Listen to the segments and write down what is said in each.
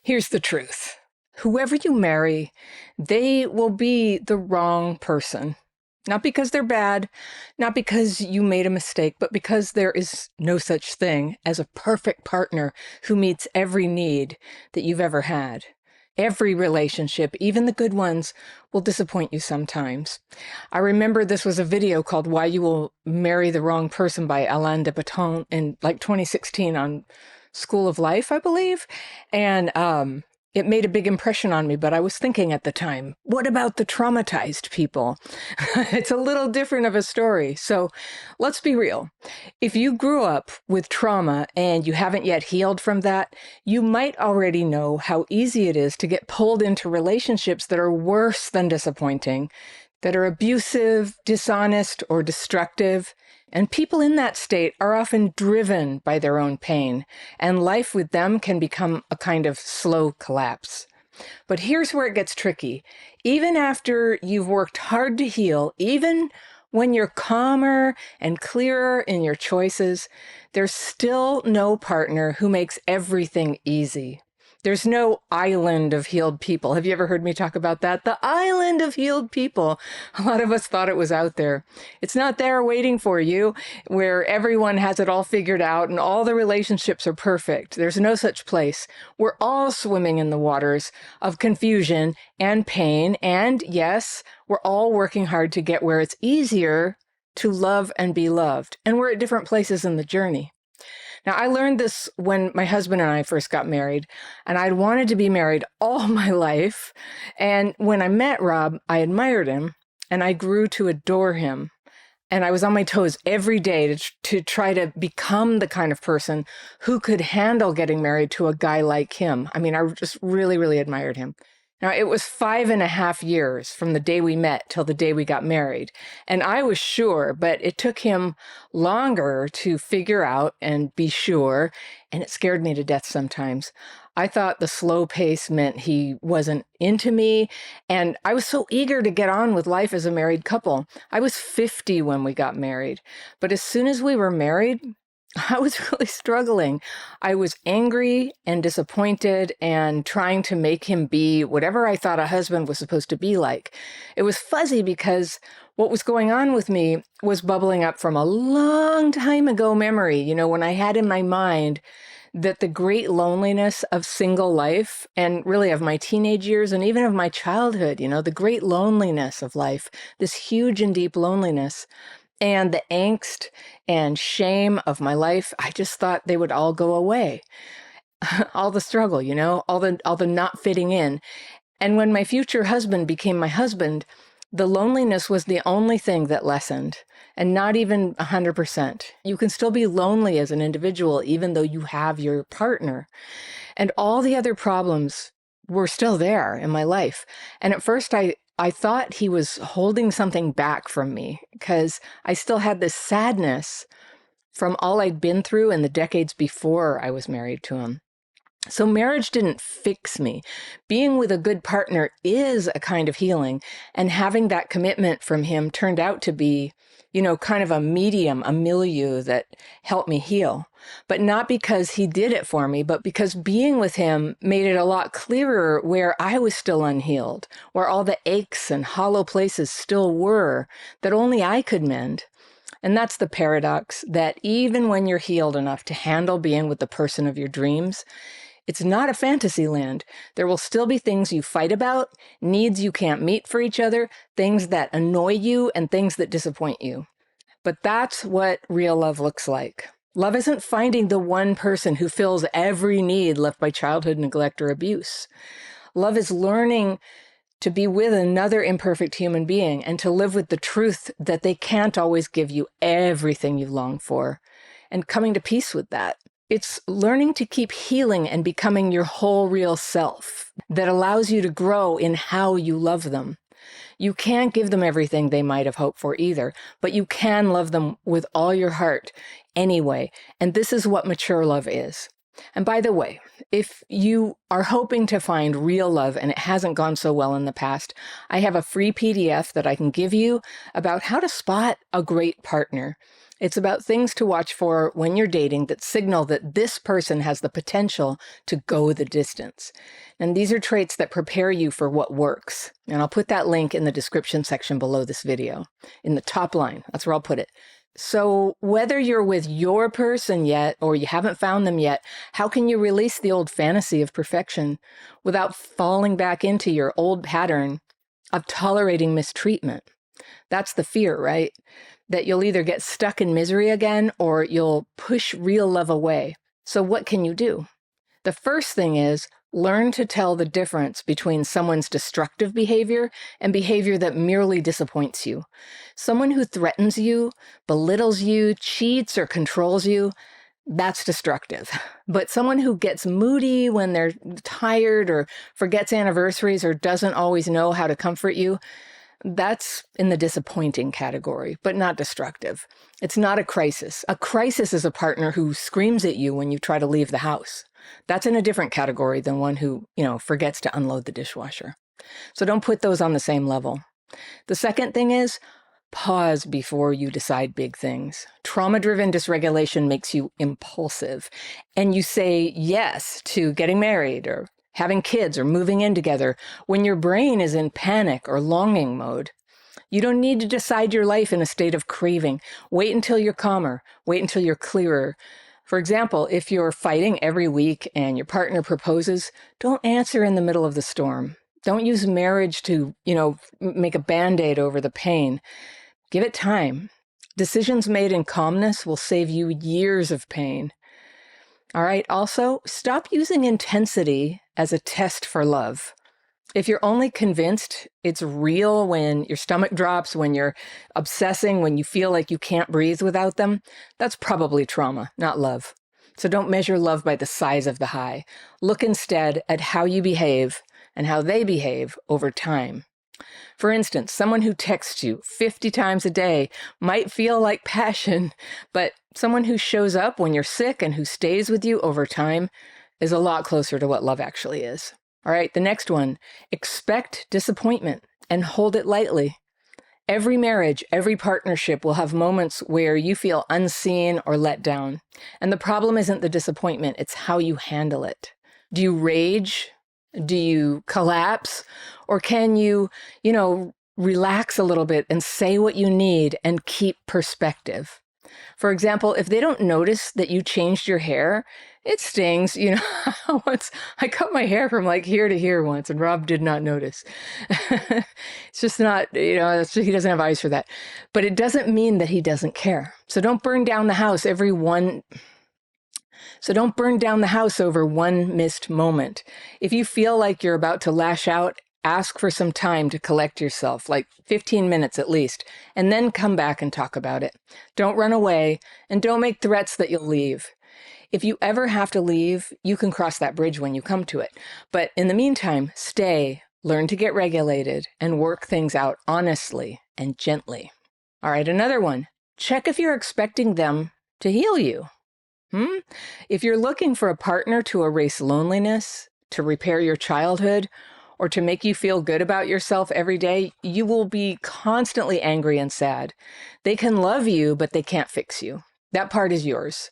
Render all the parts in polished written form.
Here's the truth. Whoever you marry, they will be the wrong person. Not because they're bad, not because you made a mistake, but because there is no such thing as a perfect partner who meets every need that you've ever had. Every relationship, even the good ones, will disappoint you sometimes. I remember this was a video called Why You Will Marry the Wrong Person by Alain de Botton in like 2016 on School of Life, I believe. And it made a big impression on me, but I was thinking at the time, what about the traumatized people? It's a little different of a story. So let's be real. If you grew up with trauma and you haven't yet healed from that, you might already know how easy it is to get pulled into relationships that are worse than disappointing, that are abusive, dishonest, or destructive. And people in that state are often driven by their own pain, and life with them can become a kind of slow collapse. But here's where it gets tricky. Even after you've worked hard to heal, even when you're calmer and clearer in your choices, there's still no partner who makes everything easy. There's no island of healed people. Have you ever heard me talk about that? The island of healed people. A lot of us thought it was out there. It's not there waiting for you, where everyone has it all figured out and all the relationships are perfect. There's no such place. We're all swimming in the waters of confusion and pain. And yes, we're all working hard to get where it's easier to love and be loved. And we're at different places in the journey. Now, I learned this when my husband and I first got married, and I'd wanted to be married all my life. And when I met Rob, I admired him, and I grew to adore him. And I was on my toes every day to try to become the kind of person who could handle getting married to a guy like him. I mean, I just really, really admired him. Now, it was 5.5 years from the day we met till the day we got married. And I was sure, but it took him longer to figure out and be sure. And it scared me to death sometimes. I thought the slow pace meant he wasn't into me. And I was so eager to get on with life as a married couple. I was 50 when we got married. But as soon as we were married, I was really struggling. I was angry and disappointed and trying to make him be whatever I thought a husband was supposed to be like. It was fuzzy because what was going on with me was bubbling up from a long time ago memory, when I had in my mind that the great loneliness of single life, and really of my teenage years and even of my childhood, the great loneliness of life, this huge and deep loneliness, and the angst and shame of my life, I just thought they would all go away. All the struggle, all the not fitting in. And when my future husband became my husband, the loneliness was the only thing that lessened, and not even 100%. You can still be lonely as an individual, even though you have your partner. And all the other problems were still there in my life. And at first I thought he was holding something back from me because I still had this sadness from all I'd been through in the decades before I was married to him. So marriage didn't fix me. Being with a good partner is a kind of healing, and having that commitment from him turned out to be, kind of a medium, a milieu that helped me heal. But not because he did it for me, but because being with him made it a lot clearer where I was still unhealed, where all the aches and hollow places still were that only I could mend. And that's the paradox, that even when you're healed enough to handle being with the person of your dreams, it's not a fantasy land. There will still be things you fight about, needs you can't meet for each other, things that annoy you, and things that disappoint you. But that's what real love looks like. Love isn't finding the one person who fills every need left by childhood neglect or abuse. Love is learning to be with another imperfect human being and to live with the truth that they can't always give you everything you long for, and coming to peace with that. It's learning to keep healing and becoming your whole real self that allows you to grow in how you love them. You can't give them everything they might have hoped for either, but you can love them with all your heart anyway. And this is what mature love is. And by the way, if you are hoping to find real love and it hasn't gone so well in the past, I have a free PDF that I can give you about how to spot a great partner. It's about things to watch for when you're dating that signal that this person has the potential to go the distance. And these are traits that prepare you for what works. And I'll put that link in the description section below this video, in the top line. That's where I'll put it. So whether you're with your person yet or you haven't found them yet, how can you release the old fantasy of perfection without falling back into your old pattern of tolerating mistreatment? That's the fear, right? That you'll either get stuck in misery again or you'll push real love away. So what can you do? The first thing is learn to tell the difference between someone's destructive behavior and behavior that merely disappoints you. Someone who threatens you, belittles you, cheats, or controls you, that's destructive. But someone who gets moody when they're tired or forgets anniversaries or doesn't always know how to comfort you, that's in the disappointing category, but not destructive. It's not a crisis. A crisis is a partner who screams at you when you try to leave the house. That's in a different category than one who, forgets to unload the dishwasher. So don't put those on the same level. The second thing is pause before you decide big things. Trauma-driven dysregulation makes you impulsive, and you say yes to getting married or having kids or moving in together when your brain is in panic or longing mode. You don't need to decide your life in a state of craving. Wait until you're calmer. Wait until you're clearer. For example, if you're fighting every week and your partner proposes, don't answer in the middle of the storm. Don't use marriage to, make a Band-Aid over the pain. Give it time. Decisions made in calmness will save you years of pain. All right. Also, stop using intensity as a test for love. If you're only convinced it's real when your stomach drops, when you're obsessing, when you feel like you can't breathe without them, that's probably trauma, not love. So don't measure love by the size of the high. Look instead at how you behave and how they behave over time. For instance, someone who texts you 50 times a day might feel like passion, but someone who shows up when you're sick and who stays with you over time is a lot closer to what love actually is. All right, the next one, expect disappointment and hold it lightly. Every marriage, every partnership will have moments where you feel unseen or let down. And the problem isn't the disappointment, it's how you handle it. Do you rage? Do you collapse? Or can you, relax a little bit and say what you need and keep perspective? For example, if they don't notice that you changed your hair, it stings. Once I cut my hair from like here to here once, and Rob did not notice. It's just not, he doesn't have eyes for that. But it doesn't mean that he doesn't care. So don't burn down the house over one missed moment. If you feel like you're about to lash out, ask for some time to collect yourself, like 15 minutes at least, and then come back and talk about it. Don't run away, and don't make threats that you'll leave. If you ever have to leave, you can cross that bridge when you come to it. But in the meantime, stay, learn to get regulated, and work things out honestly and gently. All right, another one. Check if you're expecting them to heal you. If you're looking for a partner to erase loneliness, to repair your childhood, or to make you feel good about yourself every day, you will be constantly angry and sad. They can love you, but they can't fix you. That part is yours.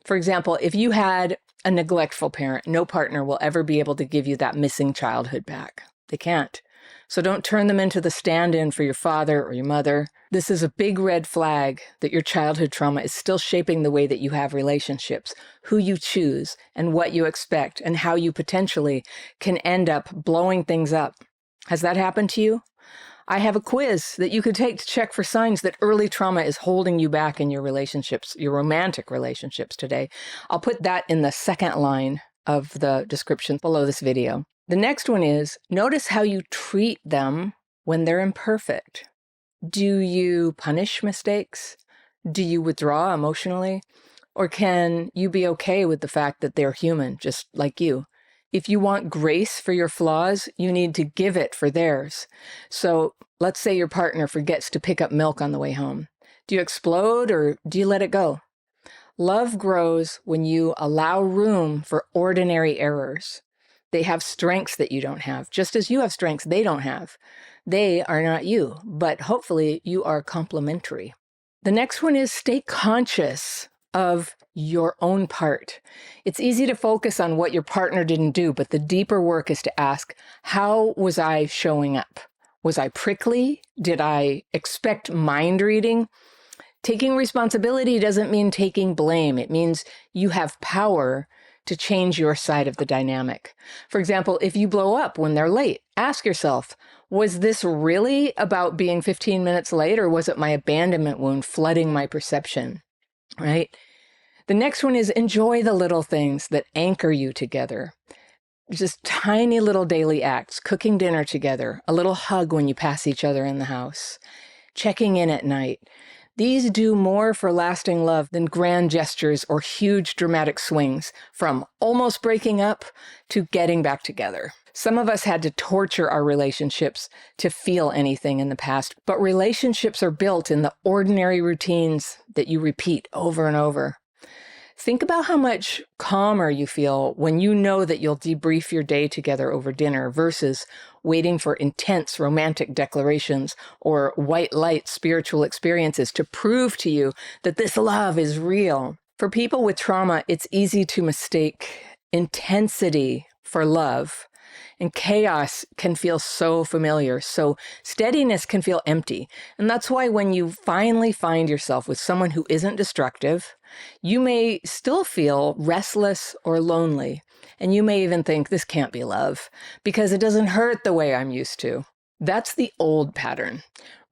For example, if you had a neglectful parent, no partner will ever be able to give you that missing childhood back. They can't. So don't turn them into the stand-in for your father or your mother. This is a big red flag that your childhood trauma is still shaping the way that you have relationships, who you choose, and what you expect, and how you potentially can end up blowing things up. Has that happened to you? I have a quiz that you could take to check for signs that early trauma is holding you back in your relationships, your romantic relationships today. I'll put that in the second line of the description below this video. The next one is, notice how you treat them when they're imperfect. Do you punish mistakes? Do you withdraw emotionally? Or can you be okay with the fact that they're human, just like you? If you want grace for your flaws, you need to give it for theirs. So let's say your partner forgets to pick up milk on the way home. Do you explode or do you let it go? Love grows when you allow room for ordinary errors. They have strengths that you don't have, just as you have strengths they don't have. They are not you, but hopefully you are complementary. The next one is stay conscious of your own part. It's easy to focus on what your partner didn't do, but the deeper work is to ask, how was I showing up? Was I prickly? Did I expect mind reading? Taking responsibility doesn't mean taking blame. It means you have power to change your side of the dynamic. For example, if you blow up when they're late, ask yourself, was this really about being 15 minutes late, or was it my abandonment wound flooding my perception, right? The next one is enjoy the little things that anchor you together. Just tiny little daily acts, cooking dinner together, a little hug when you pass each other in the house, checking in at night. These do more for lasting love than grand gestures or huge dramatic swings, from almost breaking up to getting back together. Some of us had to torture our relationships to feel anything in the past, but relationships are built in the ordinary routines that you repeat over and over. Think about how much calmer you feel when you know that you'll debrief your day together over dinner versus waiting for intense romantic declarations or white light spiritual experiences to prove to you that this love is real. For people with trauma, it's easy to mistake intensity for love. And chaos can feel so familiar. So steadiness can feel empty. And that's why when you finally find yourself with someone who isn't destructive, you may still feel restless or lonely. And you may even think, this can't be love because it doesn't hurt the way I'm used to. That's the old pattern.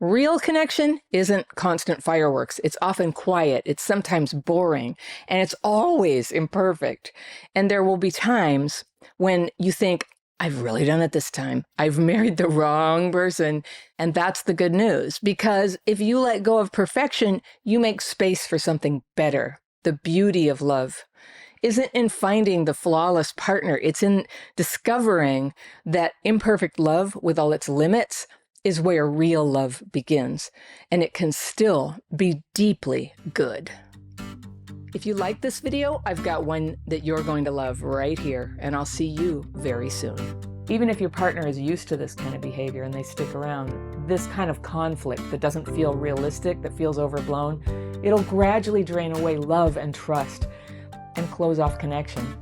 Real connection isn't constant fireworks. It's often quiet. It's sometimes boring. And it's always imperfect. And there will be times when you think, I've really done it this time. I've married the wrong person. And that's the good news, because if you let go of perfection, you make space for something better. The beauty of love isn't in finding the flawless partner. It's in discovering that imperfect love with all its limits is where real love begins. And it can still be deeply good. If you like this video, I've got one that you're going to love right here, and I'll see you very soon. Even if your partner is used to this kind of behavior and they stick around, this kind of conflict that doesn't feel realistic, that feels overblown, it'll gradually drain away love and trust and close off connection.